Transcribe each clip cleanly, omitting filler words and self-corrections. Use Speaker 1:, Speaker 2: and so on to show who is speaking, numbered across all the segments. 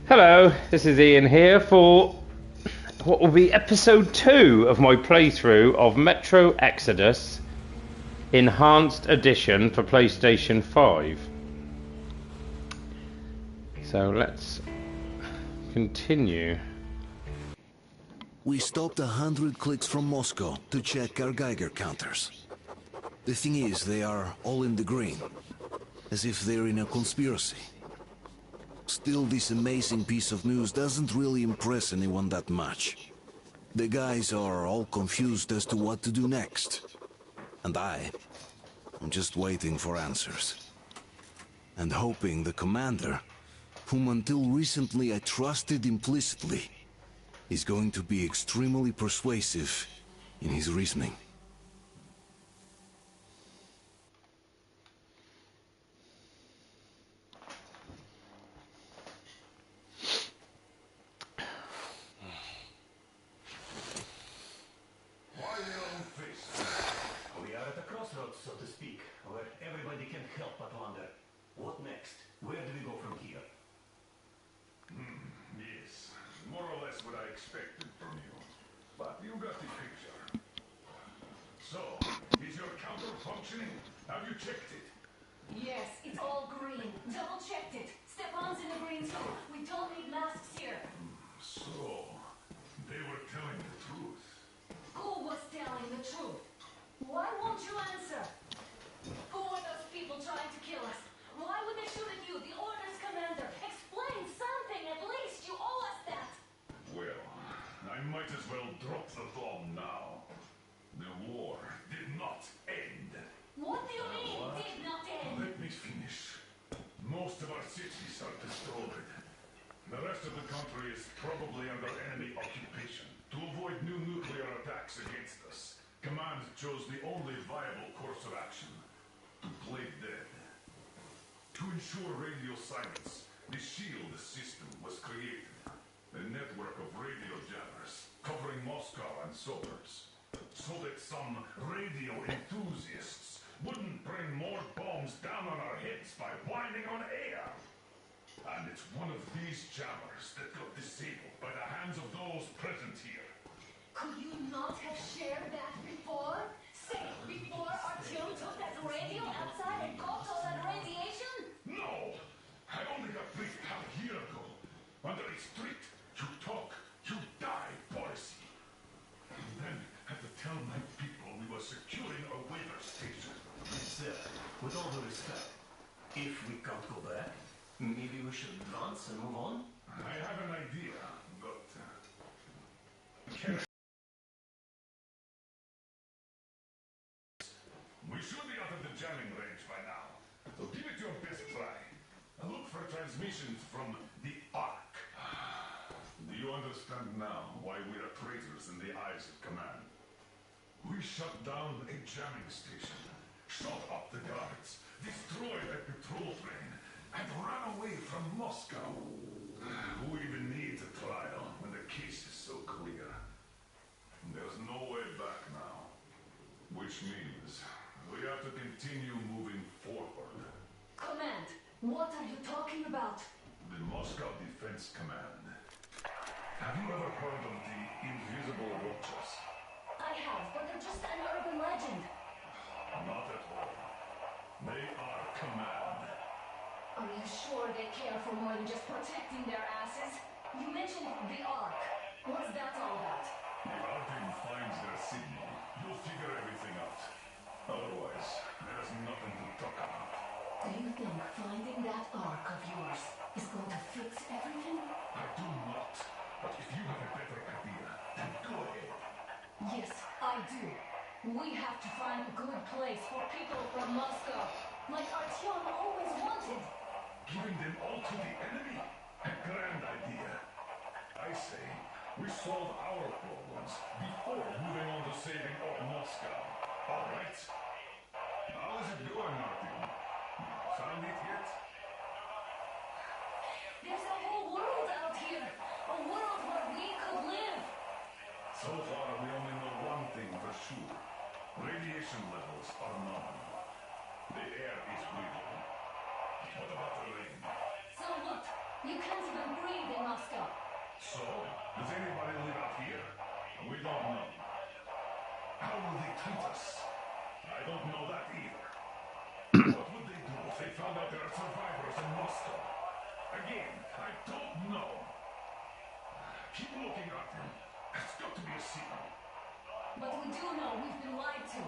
Speaker 1: Hello, this is Ian here for what will be episode 2 of my playthrough of Metro Exodus Enhanced Edition for PlayStation 5. So let's continue.
Speaker 2: We stopped 100 clicks from Moscow to check our Geiger counters. The thing is, they are all in the green, as if they're in a conspiracy. Still, this amazing piece of news doesn't really impress anyone that much. The guys are all confused as to what to do next. And I'm just waiting for answers. And hoping the commander, whom until recently I trusted implicitly, is going to be extremely persuasive in his reasoning.
Speaker 3: So to speak, where everybody can help but wonder, what next? Where do we go from here?
Speaker 4: Yes, more or less what I expected from you. But you got the picture. So, is your counter functioning? Have you checked it?
Speaker 5: Yes, it's all green. Double checked it. Stefan's in the green too. We don't need masks here.
Speaker 4: So, they were telling the truth.
Speaker 5: Who was telling the truth? Why won't you answer? Who are those people trying to kill us? Why would they shoot at you, the Order's commander? Explain something, at least. You owe us that.
Speaker 4: Well, I might as well drop the bomb now. The war did not end.
Speaker 5: What do you mean, did not end?
Speaker 4: Let me finish. Most of our cities are destroyed. The rest of the country is probably under enemy occupation. To avoid new nuclear attacks against us, Command chose the only viable course of action: to play dead. To ensure radio silence, the SHIELD system was created. A network of radio jammers covering Moscow and suburbs, so that some radio enthusiasts wouldn't bring more bombs down on our heads by whining on air. And it's one of these jammers that got disabled by the hands of those present here.
Speaker 5: Could you not have shared that before? Say, before Artyom took that radio outside and caught all that radiation?
Speaker 4: No! I only got briefed half a year ago. Under a strict, you talk, you die policy. And then had to tell my people we were securing a weather station.
Speaker 3: Sir, with all due respect, if we can't go back, maybe we should advance and move on?
Speaker 4: I have an idea, but... We should be out of the jamming range by now, so give it your best try. Look for transmissions from the Ark. Do you understand now why we are traitors in the eyes of Command? We shut down a jamming station, shot up the guards, destroyed a patrol train, and ran away from Moscow. Who even needs a trial when the case is so clear? There's no way back now, which means we have to continue moving forward.
Speaker 5: Command, what are you talking about?
Speaker 4: The Moscow Defense Command. Have you ever heard of the Invisible Watchers?
Speaker 5: I have, but they're just an urban legend.
Speaker 4: Not at all. They are Command.
Speaker 5: Are you sure they care for more than just protecting their asses? You mentioned the Ark. What's that all about?
Speaker 4: If Artyom finds their signal, you'll figure everything out. Otherwise, there's nothing to talk about.
Speaker 5: Do you think finding that Ark of yours is going to fix everything?
Speaker 4: I do not. But if you have a better idea, then go ahead.
Speaker 5: Yes, I do. We have to find a good place for people from Moscow, like Artyom always wanted.
Speaker 4: Giving them all to the enemy? A grand idea. I say, we solve our problems before moving on to saving all Moscow. All right? How is it going, Artyom? Found it yet?
Speaker 5: There's a whole world out here. A world where we could live.
Speaker 4: So far, we only know one thing for sure. Radiation levels are nominal. The air is breathable. What about the rain?
Speaker 5: So what? You can't even breathe in Moscow.
Speaker 4: So, does anybody live out here? We don't know. How will they treat us? I don't know that either. What would they do if they found out there are survivors in Moscow? Again, I don't know. Keep looking at them. It's got to be a signal.
Speaker 5: But we do know we've been lied to.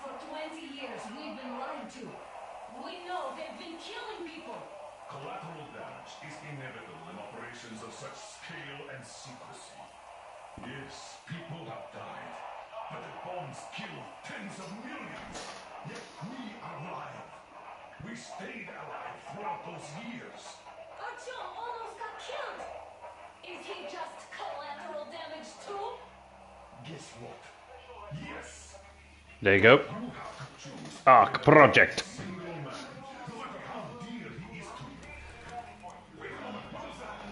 Speaker 5: For 20 years, we've been lied to. We know they've been killing people.
Speaker 4: Collateral damage is inevitable in operations of such scale and secrecy. Yes, people have died, but the bombs killed tens of millions. Yet we are alive. We stayed alive throughout those years.
Speaker 5: Artyom almost got killed. Is he just collateral damage too?
Speaker 4: Guess what? Yes.
Speaker 1: There you go.
Speaker 4: You have to choose
Speaker 1: Arc Project.
Speaker 4: a single man, no matter how dear he is to you. Wait a moment, what is that?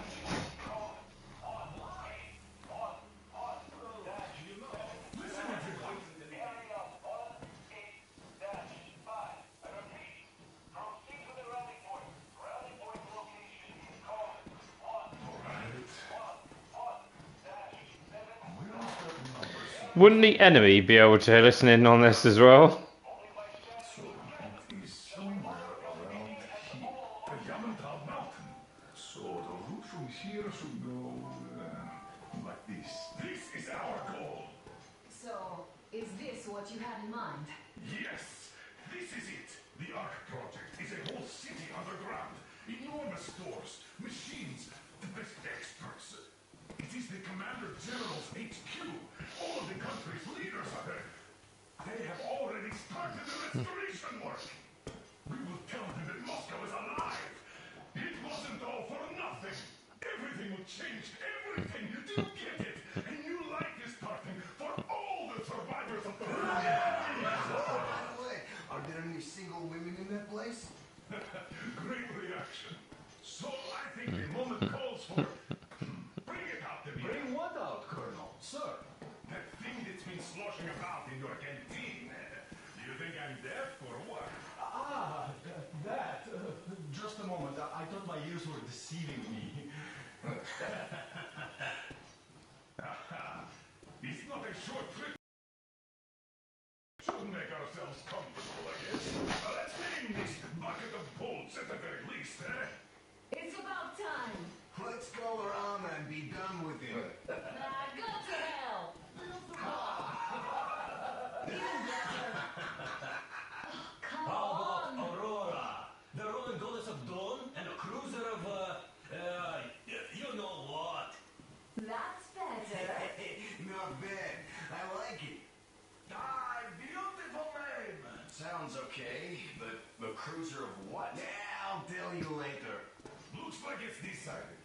Speaker 4: Listen, everyone.
Speaker 1: Wouldn't the enemy be able to listen in on this as well?
Speaker 4: So it is somewhere around here. The Yamantau Mountain. So the route from here should go like this. This is our goal.
Speaker 5: So, is this what you had in mind?
Speaker 4: Yes, this is it. The Ark Project is a whole city underground. Enormous stores, machines, the best experts. It is the Commander General's HQ. All of the country's leaders are there. They have already started the restoration work. We will tell them that Moscow is alive. It wasn't all for nothing. Everything will change. Everything. Do you get it? A new life is starting for all the survivors of the
Speaker 6: By the way, are there any single women in that place?
Speaker 4: Great reaction. So I think the moment calls for... Bring it out, Demir.
Speaker 3: Bring what out, Colonel? Sir.
Speaker 4: That thing that's been sloshing about in your canteen. Do you think I'm deaf or what?
Speaker 3: That. Just a moment. I thought my ears were deceiving me.
Speaker 4: It's not a short trip. Should make ourselves comfortable, I guess. Let's name this bucket of bolts at the very least, eh?
Speaker 5: It's about time.
Speaker 6: Let's go around and be done with it.
Speaker 5: Go to hell. Even better. Come on.
Speaker 3: Aurora, the Roman goddess of dawn, and a cruiser of, you know what?
Speaker 5: That's better.
Speaker 6: Not bad. I like it.
Speaker 3: Ah, beautiful name. Sounds okay, but the cruiser of what?
Speaker 6: Yeah, I'll tell you later.
Speaker 4: Looks like it's decided.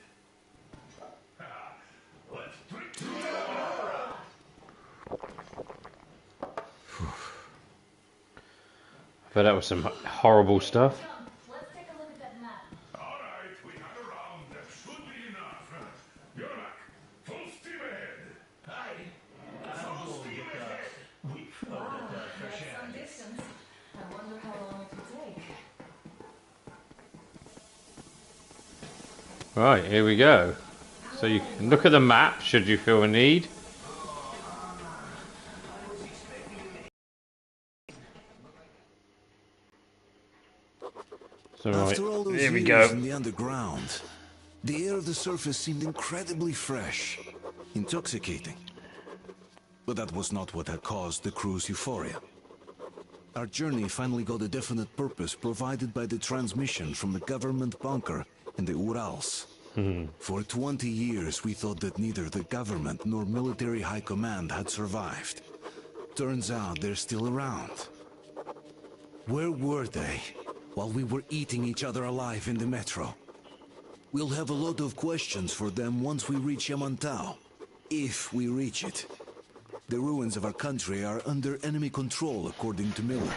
Speaker 4: Let's trick to
Speaker 1: But that was some horrible stuff.
Speaker 5: Come, let's take a look at that map.
Speaker 4: All right, we had a round. That should be enough. Yermak, full steam ahead.
Speaker 3: Hi.
Speaker 4: Full steam ahead.
Speaker 5: Wow, that's some distance. I wonder how long it will take.
Speaker 1: Right, here we go. So you can look at the map should you feel a need. So right,
Speaker 2: After all those
Speaker 1: here we
Speaker 2: years
Speaker 1: go.
Speaker 2: in the underground, the air of the surface seemed incredibly fresh, intoxicating. But that was not what had caused the crew's euphoria. Our journey finally got a definite purpose provided by the transmission from the government bunker in the Urals. For 20 years we thought that neither the government nor military high command had survived. Turns out they're still around. Where were they while we were eating each other alive in the metro? We'll have a lot of questions for them once we reach Yamantau. If we reach it. The ruins of our country are under enemy control, according to Miller.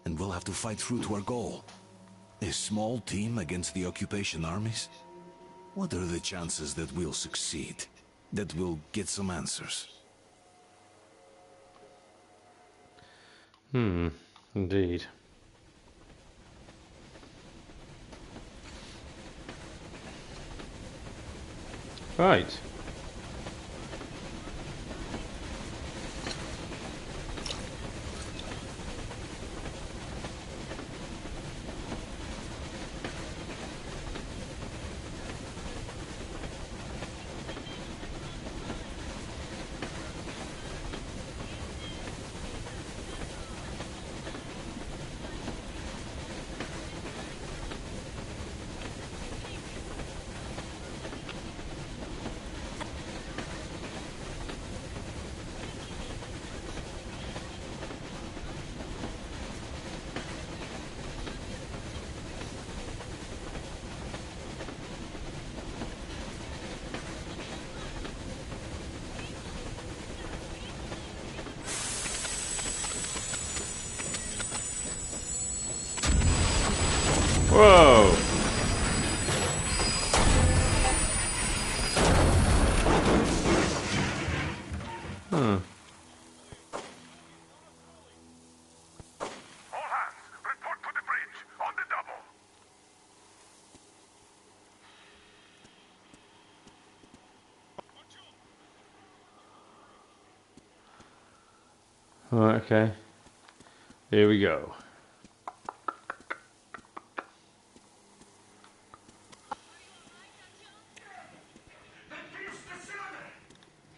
Speaker 2: And we'll have to fight through to our goal. A small team against the occupation armies? What are the chances that we'll succeed? That we'll get some answers?
Speaker 1: Indeed. Right. Whoa! Hmm.
Speaker 4: All hands, report to the bridge, on the double.
Speaker 1: Right, okay. Here we go.
Speaker 4: That gives the cylinder.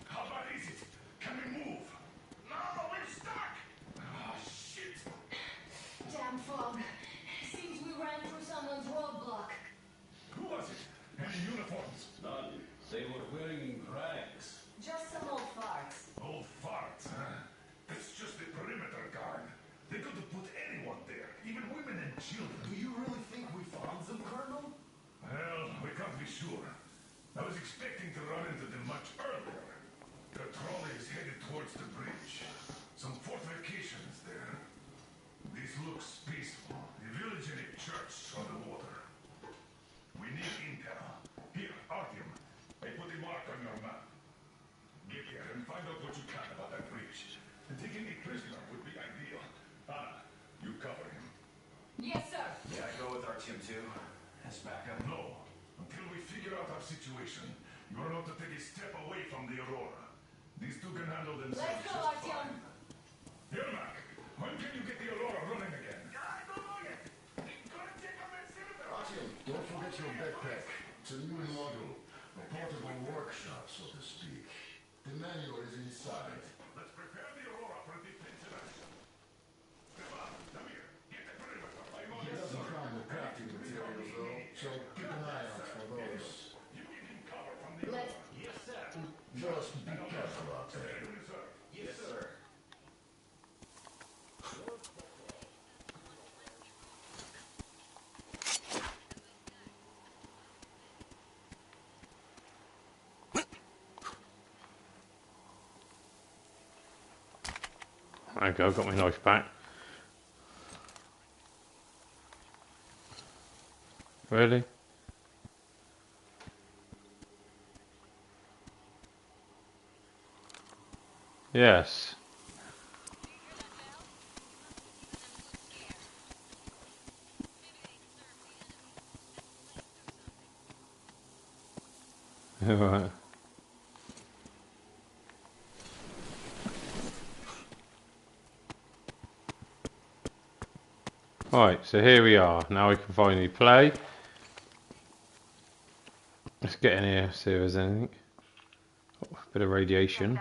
Speaker 4: How bad is it? Can we move? No, we're stuck. Ah, shit.
Speaker 5: Damn fog. Seems we ran through someone's roadblock.
Speaker 4: Who was it? Any uniforms?
Speaker 3: None. They were wearing rags.
Speaker 5: Just some old farts.
Speaker 4: Old farts, huh? That's just the perimeter guard. They could have put anyone there, even women and children.
Speaker 6: Do you really think we found them, Colonel?
Speaker 4: Well, we can't be sure. I was expecting to run into them much earlier. The trolley is headed towards the bridge. Some fortifications there. This looks peaceful. A village and a church on the water. We need intel. Here, Artyom. I put a mark on your map. Get here and find out what you can about that bridge. And taking a prisoner would be ideal. Anna, you cover him.
Speaker 5: Yes, sir.
Speaker 3: Yeah, I go with Artyom too. As backup.
Speaker 4: No. Until we figure out our situation, you are not to take a step away from the Aurora. These two can handle themselves
Speaker 5: Let's go,
Speaker 4: just
Speaker 5: Artyom.
Speaker 4: fine. Yermak, when can you get the Aurora running again? I don't know yet. It's gonna take a minute.
Speaker 6: Artyom, don't forget your backpack. It's a new model. A portable workshop, so to speak. The manual is inside.
Speaker 4: Let's prepare the Aurora for defensive action. Stefan, come here. Get the perimeter. I'm on
Speaker 6: He
Speaker 4: your
Speaker 6: doesn't
Speaker 4: side.
Speaker 6: come with crafting materials, though, so keep an eye out for those.
Speaker 4: You give him cover from the
Speaker 5: Let's...
Speaker 4: Aurora.
Speaker 3: Yes, sir.
Speaker 6: Just be careful out there.
Speaker 4: Stay in reserve.
Speaker 3: Yes, sir.
Speaker 1: There you go, got my knife back. Really? Yes. Alright. Right, so here we are. Now we can finally play. Let's get in here, see if there's anything. Oh, a bit of radiation.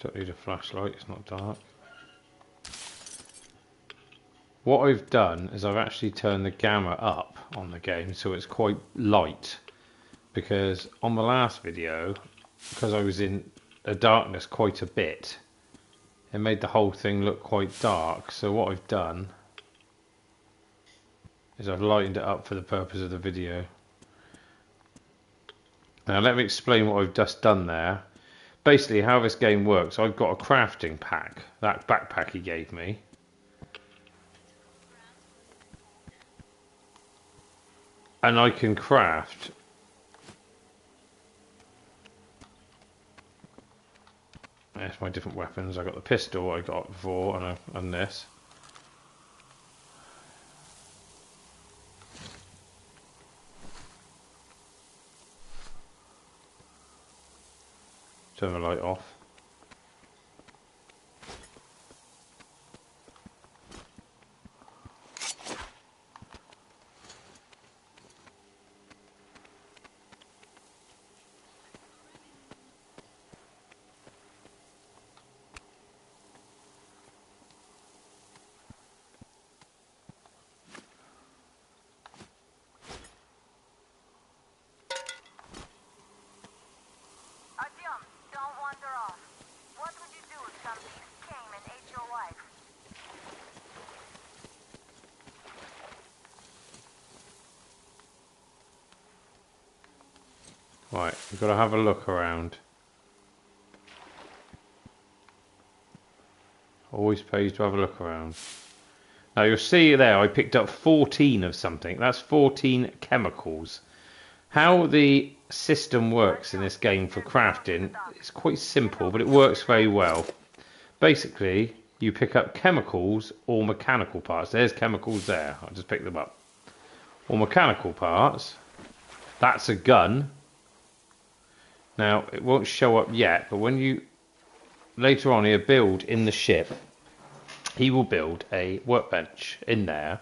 Speaker 1: Don't need a flashlight, it's not dark. What I've done is I've actually turned the gamma up on the game so it's quite light. Because on the last video, because I was in the darkness quite a bit, it made the whole thing look quite dark. So what I've done is I've lightened it up for the purpose of the video. Now let me explain what I've just done there. Basically how this game works, I've got a crafting pack, that backpack he gave me. And I can craft there's my different weapons. I got the pistol I got before and this. Turn the light off. Right, we've got to have a look around. Always pays to have a look around. Now you'll see there I picked up 14 of something. That's 14 chemicals. How the system works in this game for crafting is quite simple, but it works very well. Basically, you pick up chemicals or mechanical parts. There's chemicals there. I'll just pick them up. Or mechanical parts. That's a gun. Now, it won't show up yet, but when you later on he'll build in the ship, he will build a workbench in there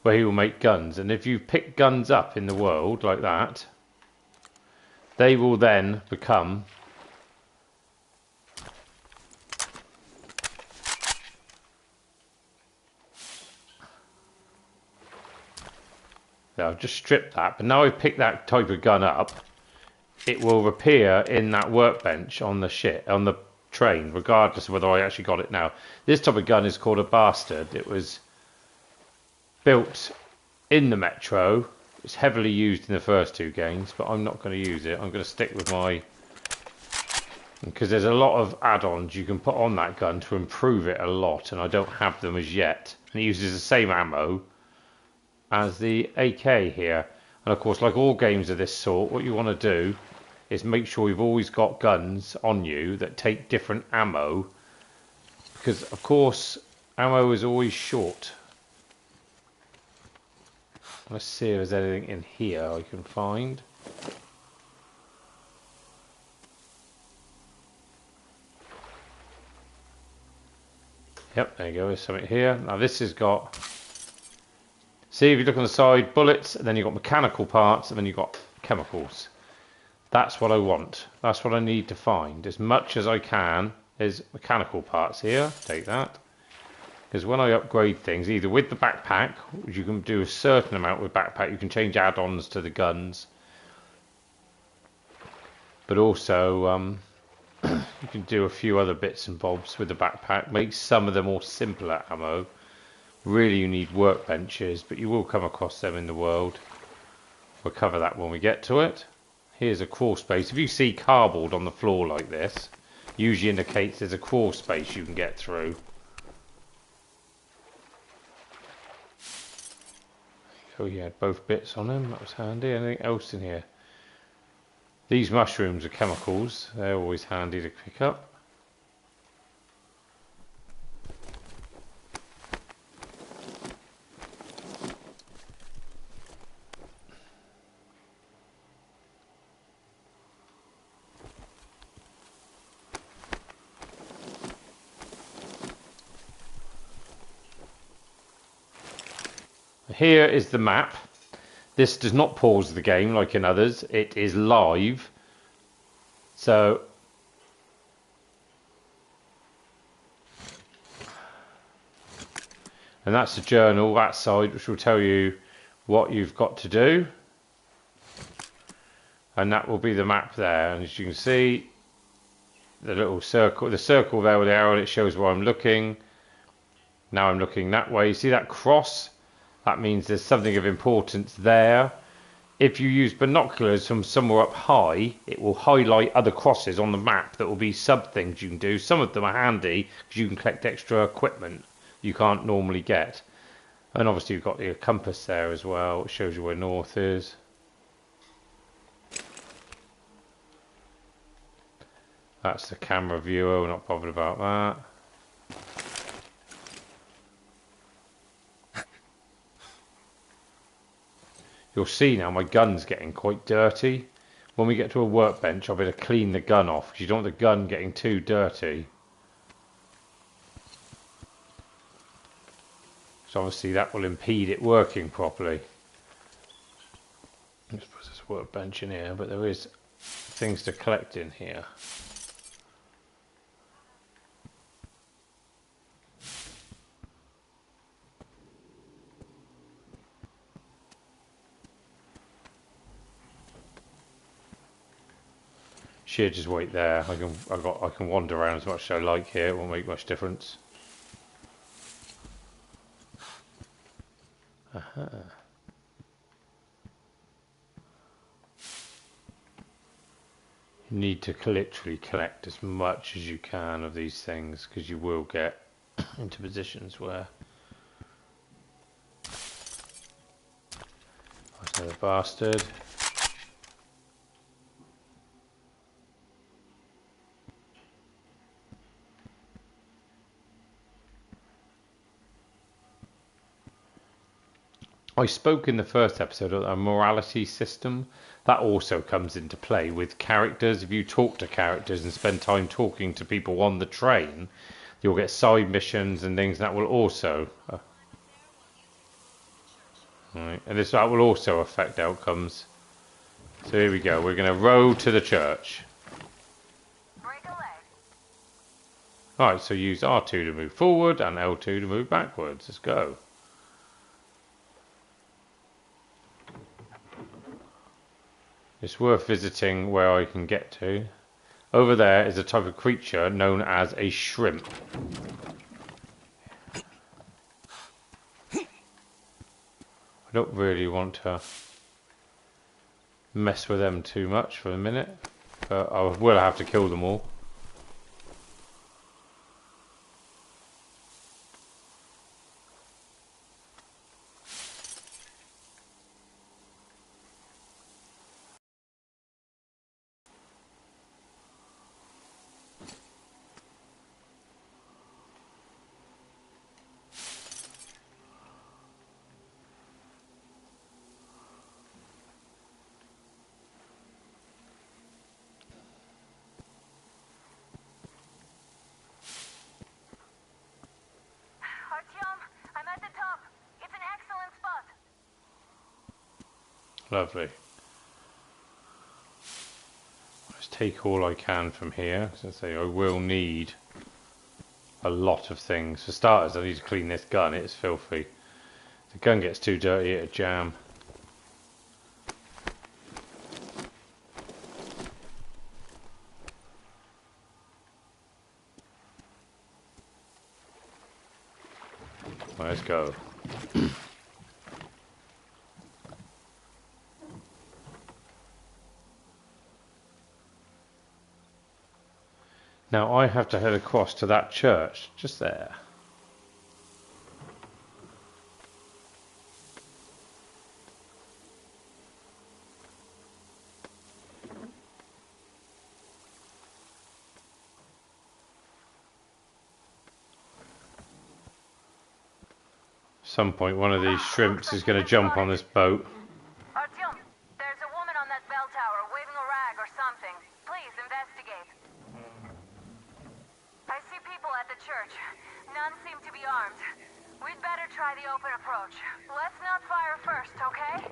Speaker 1: where he will make guns. And if you pick guns up in the world like that, they will then become I've just stripped that, but now I've picked that type of gun up, it will appear in that workbench on the ship, on the train, regardless of whether I actually got it now. This type of gun is called a bastard. It was built in the Metro. It's heavily used in the first two games, but I'm not going to use it. I'm going to stick with my... because there's a lot of add-ons you can put on that gun to improve it a lot, and I don't have them as yet. And it uses the same ammo as the AK here. And of course, like all games of this sort, what you want to do is make sure you've always got guns on you that take different ammo, because of course ammo is always short. Let's see if there's anything in here I can find. Yep, there you go, there's something here. Now this has got, see if you look on the side, bullets, and then you've got mechanical parts, and then you've got chemicals. That's what I want. That's what I need to find. As much as I can is mechanical parts here. Take that. Because when I upgrade things, either with the backpack, which you can do a certain amount with backpack, you can change add-ons to the guns. But also, you can do a few other bits and bobs with the backpack. Make some of them more simpler ammo. Really, you need workbenches, but you will come across them in the world. We'll cover that when we get to it. Here's a crawl space. If you see cardboard on the floor like this, usually indicates there's a crawl space you can get through. Oh, you had both bits on them. That was handy. Anything else in here? These mushrooms are chemicals. They're always handy to pick up. Here is the map. This does not pause the game like in others. It is live. So and that's the journal, that side, which will tell you what you've got to do. And that will be the map there. And as you can see, the little circle, the circle there with the arrow, it shows where I'm looking. Now I'm looking that way. See that cross? That means there's something of importance there. If you use binoculars from somewhere up high, it will highlight other crosses on the map that will be sub things you can do. Some of them are handy because you can collect extra equipment you can't normally get. And obviously you've got the compass there as well. It shows you where north is. That's the camera viewer, we're not bothered about that. You'll see now my gun's getting quite dirty. when we get to a workbench, I'll be able to clean the gun off, because you don't want the gun getting too dirty. So obviously that will impede it working properly. Let's put this workbench in here, but there is things to collect in here. Should just wait there. I can wander around as much as I like here. It won't make much difference. Aha. You need to literally collect as much as you can of these things, because you will get into positions where there's another bastard. I spoke in the first episode of a morality system. That also comes into play with characters. If you talk to characters and spend time talking to people on the train, you'll get side missions and things that will also... right, and that will also affect outcomes. So here we go. We're going to row to the church. Alright, so use R2 to move forward and L2 to move backwards. Let's go. It's worth visiting where I can get to. Over there is a type of creature known as a shrimp. I don't really want to mess with them too much for a minute, but I will have to kill them all. Lovely. Let's take all I can from here. As I say, I will need a lot of things. For starters, I need to clean this gun. It's filthy. If the gun gets too dirty, it'll jam. Let's go. Now I have to head across to that church, just there. At some point one of these shrimps is going to jump on this boat.
Speaker 7: Artyom, there's a woman on that bell tower waving a rag or something. Please investigate. I see people at the church. None seem to be armed. We'd better try the open approach. Let's not fire first, okay?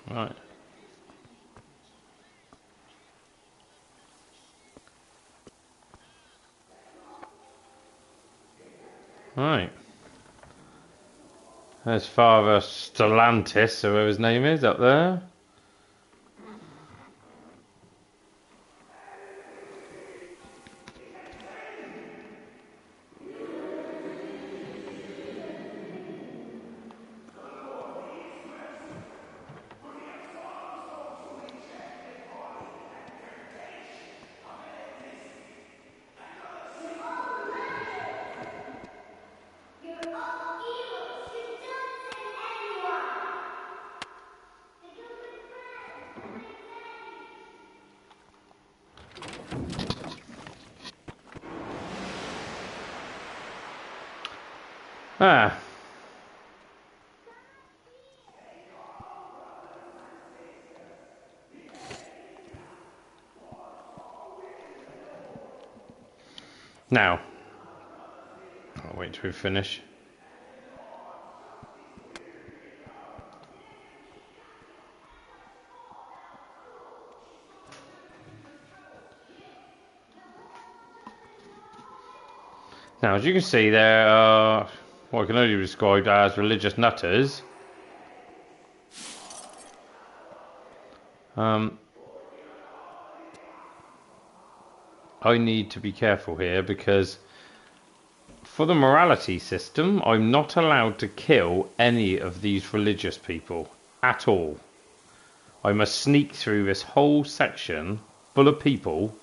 Speaker 1: Right. Right. There's Father Stellantis, or whatever his name is, up there. Ah. Now, I'll wait till we finish. Now, as you can see, there are what I can only describe as religious nutters. I need to be careful here because for the morality system, I'm not allowed to kill any of these religious people at all. I must sneak through this whole section full of people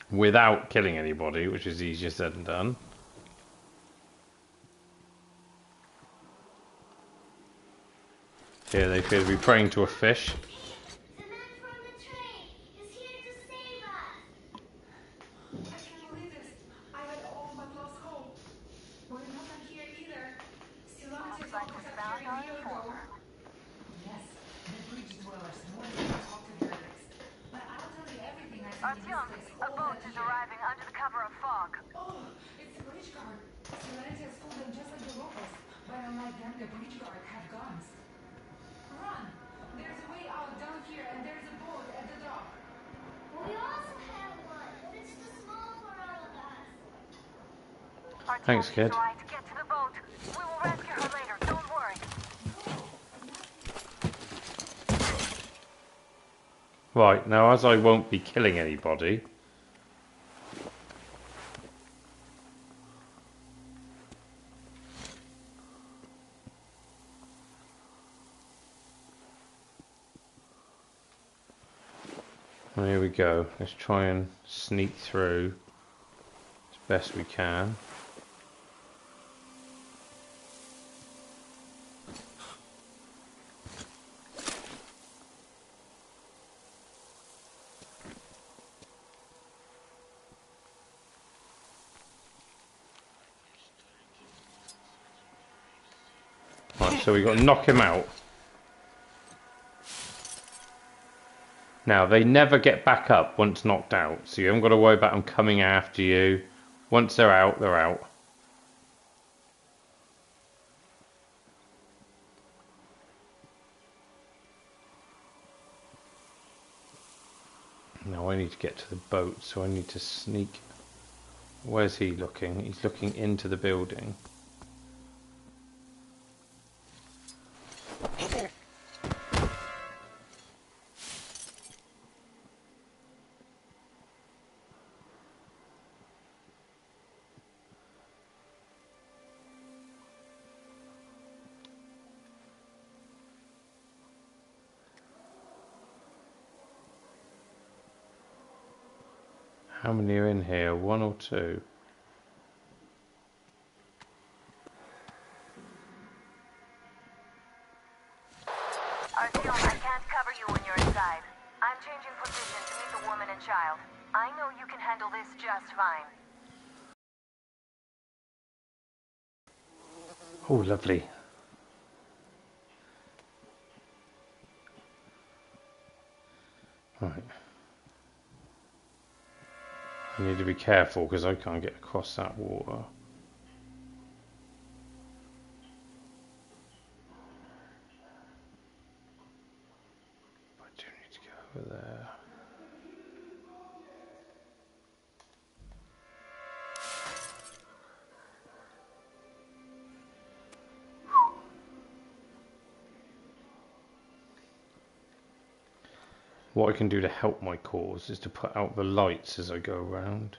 Speaker 1: without killing anybody, which is easier said than done. Here they appear to be praying to a fish.
Speaker 5: The man from the train is here to save us.
Speaker 8: I can't believe this. I had all my clothes home. We're not done here either. Stellantis
Speaker 7: Looks like we
Speaker 8: focused up
Speaker 7: found
Speaker 8: here a
Speaker 7: our
Speaker 8: year ago.
Speaker 7: informer.
Speaker 8: Yes, the bridge dwellers wanted to talk to heretics. But I'll tell you everything I see in this
Speaker 7: Artyom,
Speaker 8: place
Speaker 7: a
Speaker 8: all
Speaker 7: boat
Speaker 8: that
Speaker 7: is
Speaker 8: year.
Speaker 7: arriving under the cover of fog.
Speaker 8: Oh, it's the bridge guard. Stellantis fooled them just like the locals. But unlike them, the bridge guard have guns. Run! There's a way out down here and there's a boat at the dock.
Speaker 5: We also have one, but it's too small for all of us.
Speaker 7: Artyom,
Speaker 1: Thanks,
Speaker 7: he's
Speaker 1: kid.
Speaker 7: right. Get to the boat. We will rescue her later. Don't worry.
Speaker 1: Right, now as I won't be killing anybody, well, here we go. Let's try and sneak through as best we can. Right, so we've got to knock him out. Now, they never get back up once knocked out, so you haven't got to worry about them coming after you. Once they're out, they're out. Now I need to get to the boat, so I need to sneak. Where's he looking? He's looking into the building. How many are in here? One or two?
Speaker 7: Artyom, I can't cover you when you're inside. I'm changing position to meet the woman and child. I know you can handle this just fine.
Speaker 1: Oh, lovely. Right. I need to be careful because I can't get across that water. I do need to go over there. What I can do to help my cause is to put out the lights as I go around.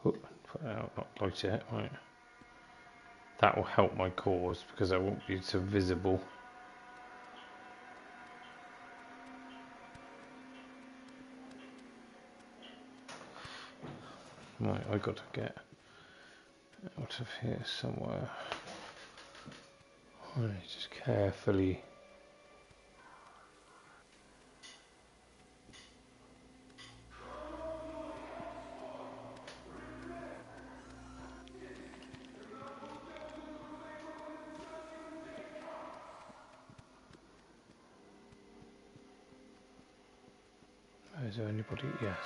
Speaker 1: Oh, put it out, not light it, right. That will help my cause because I won't be so visible. Right, I got to get out of here somewhere. Right, just carefully. Is there anybody? Yes.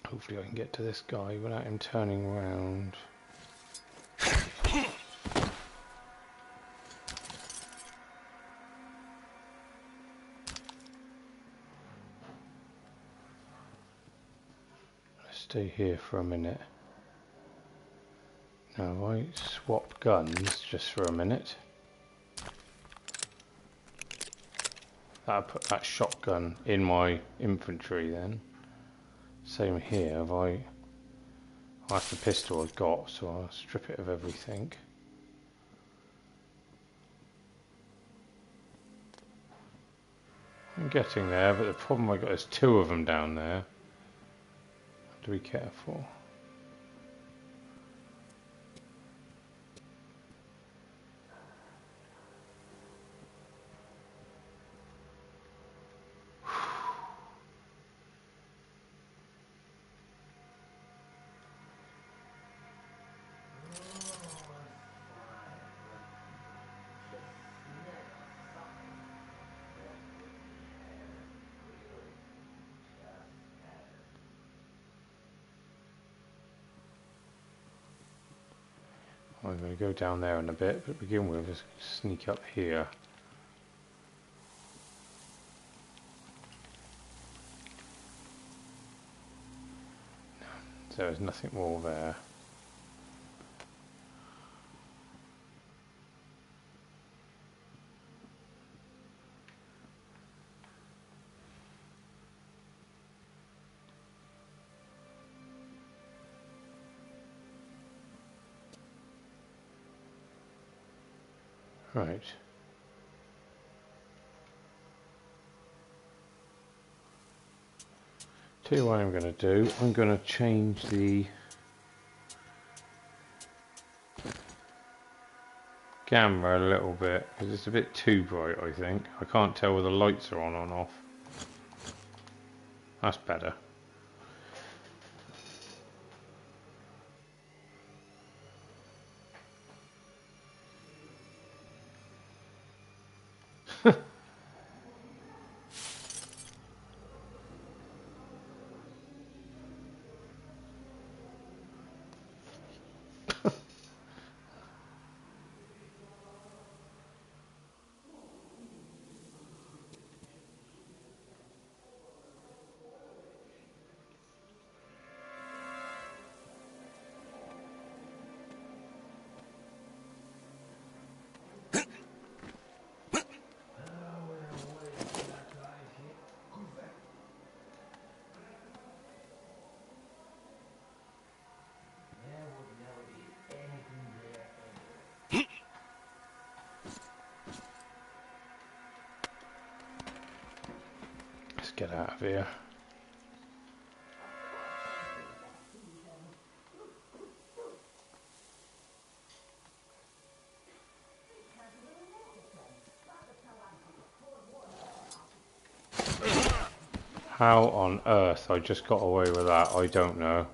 Speaker 1: Hopefully I can get to this guy without him turning around. Let's stay here for a minute. Now I swap guns just for a minute. That'll put that shotgun in my infantry then. Same here, that's the pistol I've got, so I'll strip it of everything. I'm getting there, but the problem I got is two of them down there. Have to be careful. I'm going to go down there in a bit, but to begin with, let's sneak up here. So there's nothing more there. Right. Tell you what I'm going to do. I'm going to change the camera a little bit because it's a bit too bright, I think. I can't tell whether the lights are on or off. That's better. Let's get out of here. How on earth I just got away with that, I don't know.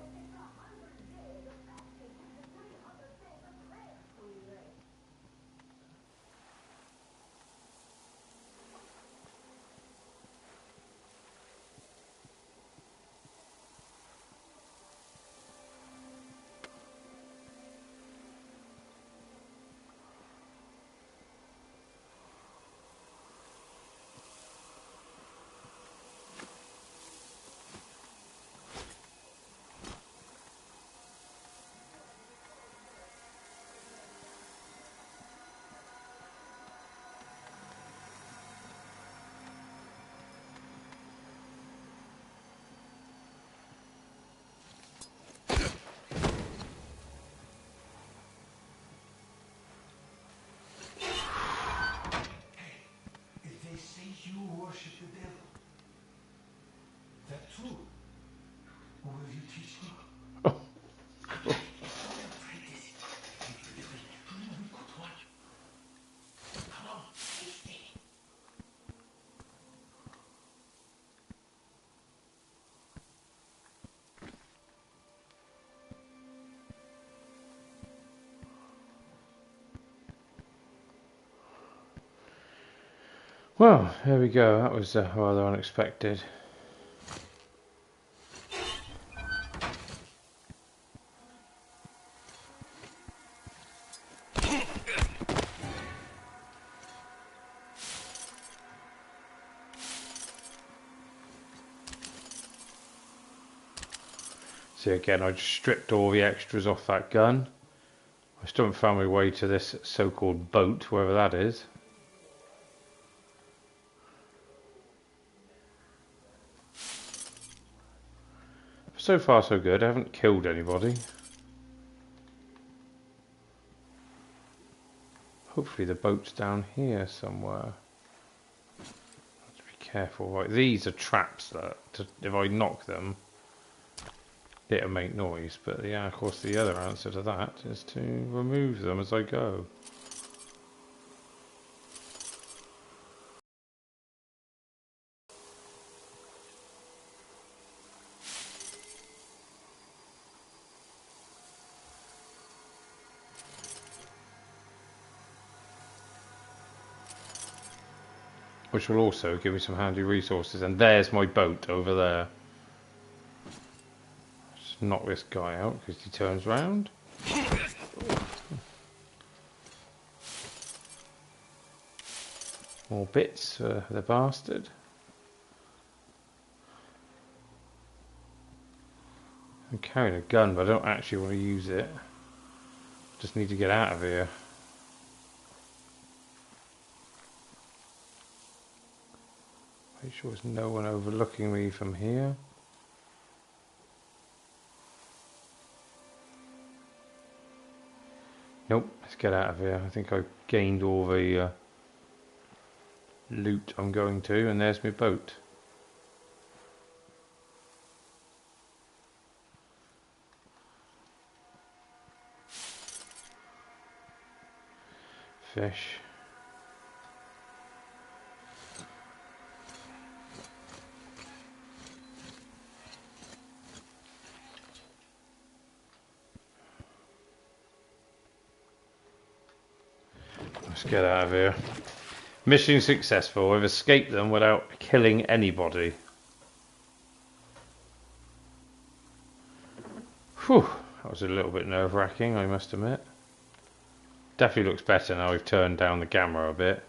Speaker 3: worship the devil. That true? Or will you teach me?
Speaker 1: Well, there we go. That was rather unexpected. See, again, I just stripped all the extras off that gun. I still haven't found my way to this so-called boat, wherever that is. So far so good, I haven't killed anybody. Hopefully the boat's down here somewhere. Have to be careful. Right, these are traps that, if I knock them, it'll make noise. But yeah, of course the other answer to that is to remove them as I go. Which will also give me some handy resources. And there's my boat over there. Just knock this guy out because he turns round. More bits for the bastard. I'm carrying a gun, but I don't actually want to use it. Just need to get out of here. Make sure there's no one overlooking me from here. Nope, let's get out of here. I think I've gained all the loot I'm going to, and there's my boat. Fish. Let's get out of here. Mission successful. I've escaped them without killing anybody. Whew, that was a little bit nerve-wracking, I must admit. Definitely looks better now we've turned down the camera a bit.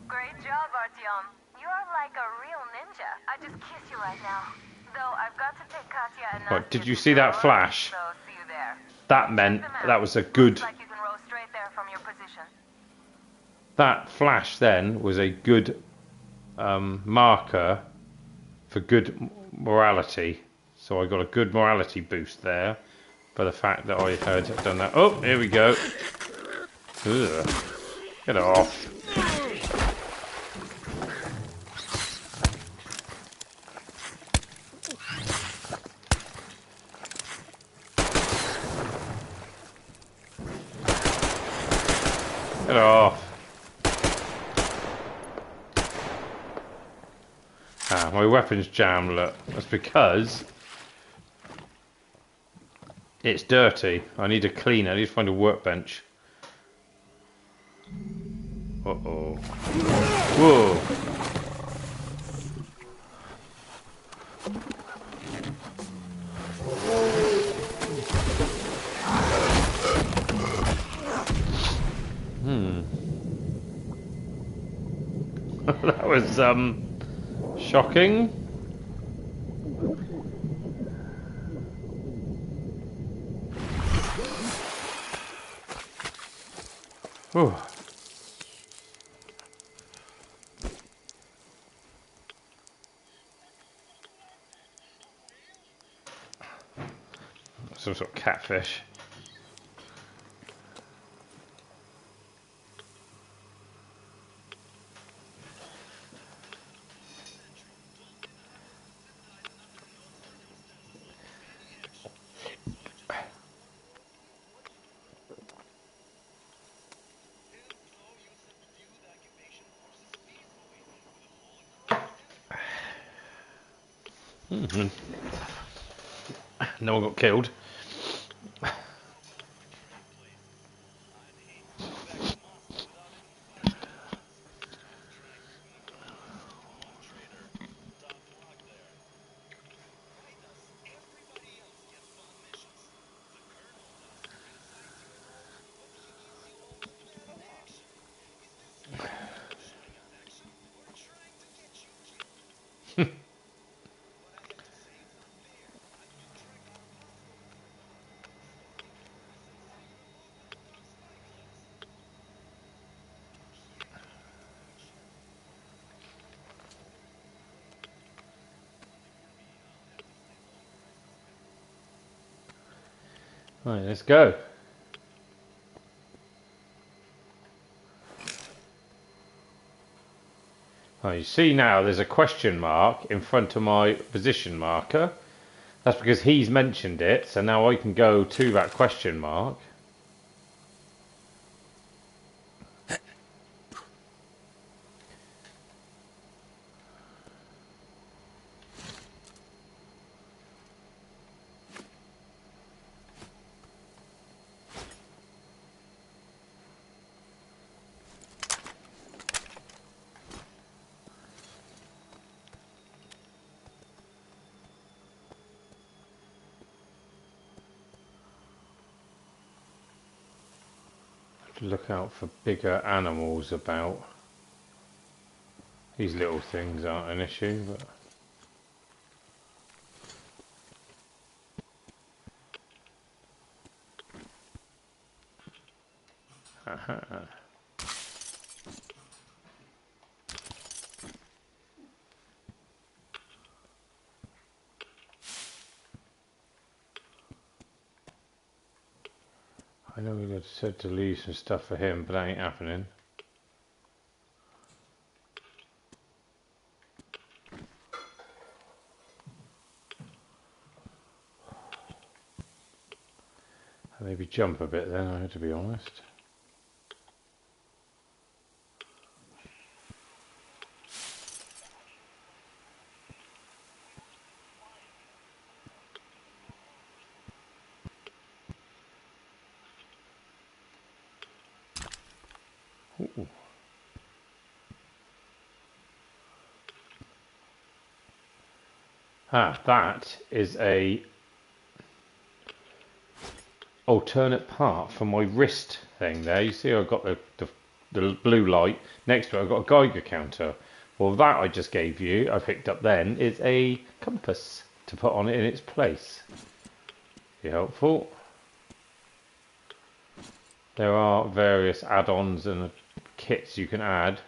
Speaker 7: Great job, Artyom. You are like a real ninja. I just kiss you right now. Though I've got to take Katya and
Speaker 1: Right,
Speaker 7: Nastya
Speaker 1: did you
Speaker 7: to
Speaker 1: see
Speaker 7: the
Speaker 1: that
Speaker 7: door,
Speaker 1: flash?
Speaker 7: So see you there.
Speaker 1: That meant that was a good...
Speaker 7: Looks like you can row straight there from your position.
Speaker 1: That flash then was a good marker for good morality. So I got a good morality boost there by the fact that I had done that. Oh, here we go. Ugh. Get off. Get off. Ah, my weapons jam, look. That's because it's dirty. I need to clean it. I need to find a workbench. Uh-oh. Whoa. That was shocking. Whew. Some sort of catfish. No one got killed. Right, let's go. Oh, you see now there's a question mark in front of my position marker. That's because he's mentioned it, so now I can go to that question mark. Look out for bigger animals about. These little things aren't an issue, but aha. I know we said to leave some stuff for him, but that ain't happening. Maybe jump a bit then, I have to be honest. Ooh. Ah, that is a alternate part for my wrist thing there. You see I've got the blue light. Next to it I've got a Geiger counter. Well, that I just gave you, I picked up then, is a compass to put on it in its place. Be helpful. There are various add-ons and kits you can add.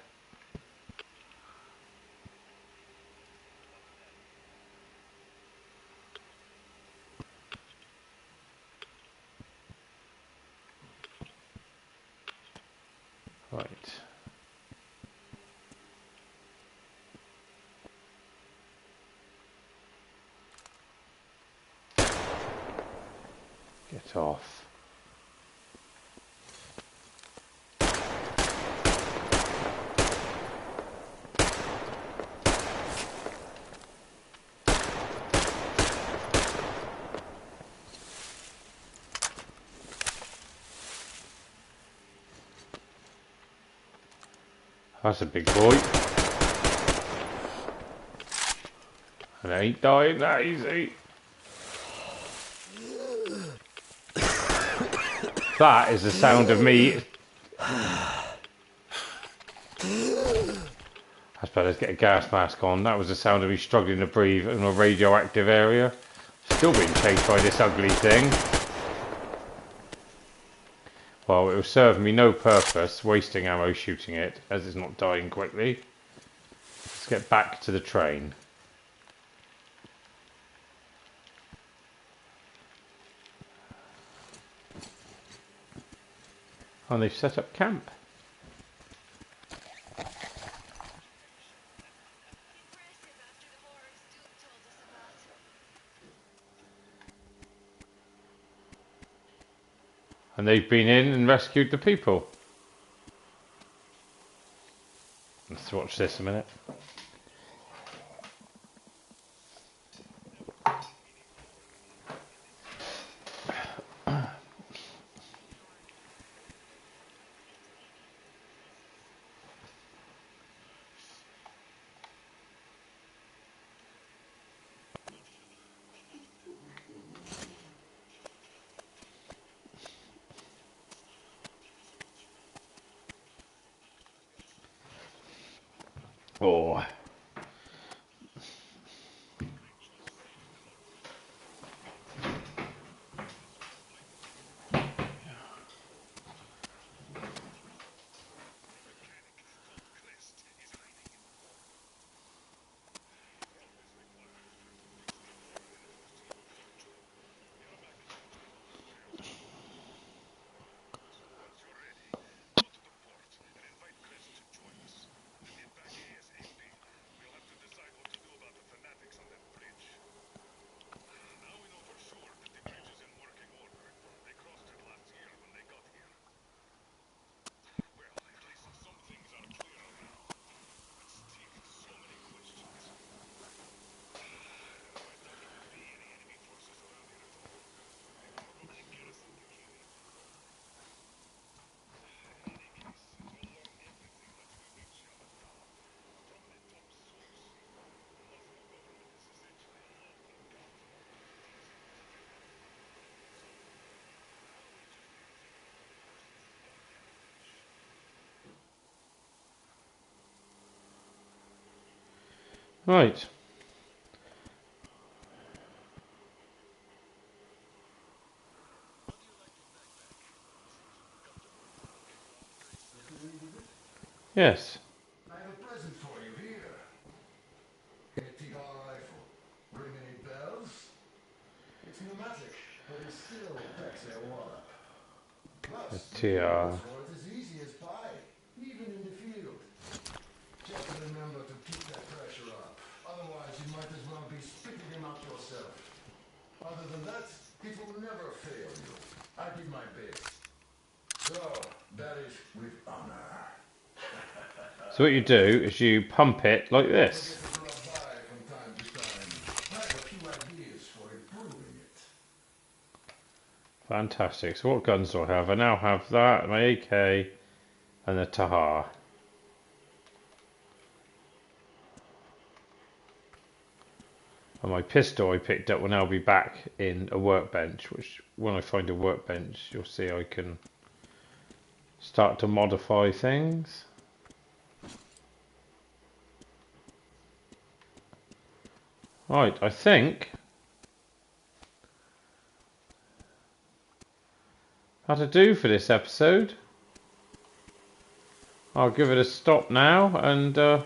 Speaker 1: Right. Get off. That's a big boy. And I ain't dying that easy. That is the sound of me. That's better, let's get a gas mask on. That was the sound of me struggling to breathe in a radioactive area. Still being chased by this ugly thing. Well, it will serve me no purpose wasting ammo shooting it, as it's not dying quickly. Let's get back to the train. Oh, they've set up camp. And they've been in and rescued the people. Let's watch this a minute. Oh. Right. Yes.
Speaker 6: I have a present for you here. $80 rifle. Ring any bells? It's pneumatic, but it still packs a wallop. Plus,
Speaker 1: TR.
Speaker 6: for it as easy as pie, even in the field. Just remember to keep that pressure up. Otherwise, you might as well be spitting him out yourself. Other than that, it will never fail you. I did my best. So, that is with honor.
Speaker 1: So what you do is you pump it like this.
Speaker 6: Drop by from time to time. I have a few ideas for improving it.
Speaker 1: Fantastic. So what guns do I have? I now have that, my AK, and the Tahar. And my pistol I picked up will now be back in a workbench, which when I find a workbench, you'll see I can start to modify things. Right, I think that'll do for this episode. I'll give it a stop now, and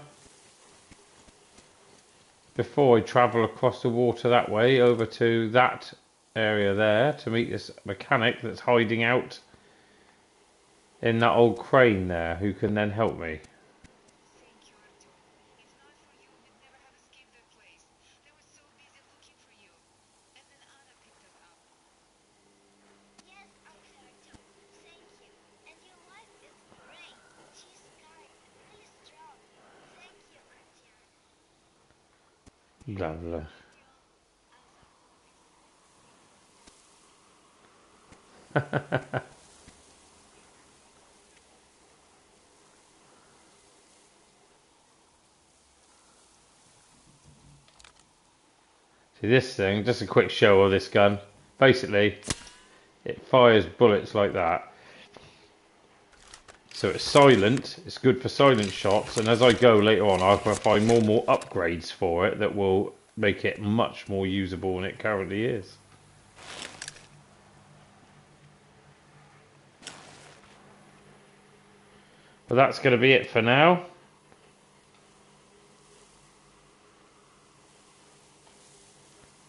Speaker 1: before I travel across the water that way over to that area there to meet this mechanic that's hiding out in that old crane there, who can then help me.
Speaker 9: Thank you, Arthur. If not for you, we'd never have escaped that place. They were so busy looking for you. And then Anna picked us up.
Speaker 10: Yes, Uncle Artyom. Thank you. And your wife is great. She's kind and really strong. Thank you, Auntie Anna.
Speaker 1: Lovely. See this thing, just a quick show of this gun. Basically, it fires bullets like that. So it's silent, it's good for silent shots, and as I go later on I'll find more and more upgrades for it that will make it much more usable than it currently is. But that's going to be it for now.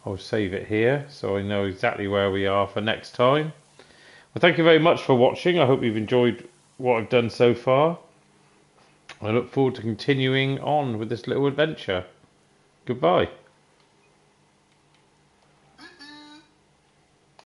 Speaker 1: I'll save it here so I know exactly where we are for next time. Well, thank you very much for watching. I hope you've enjoyed what I've done so far. I look forward to continuing on with this little adventure. Goodbye.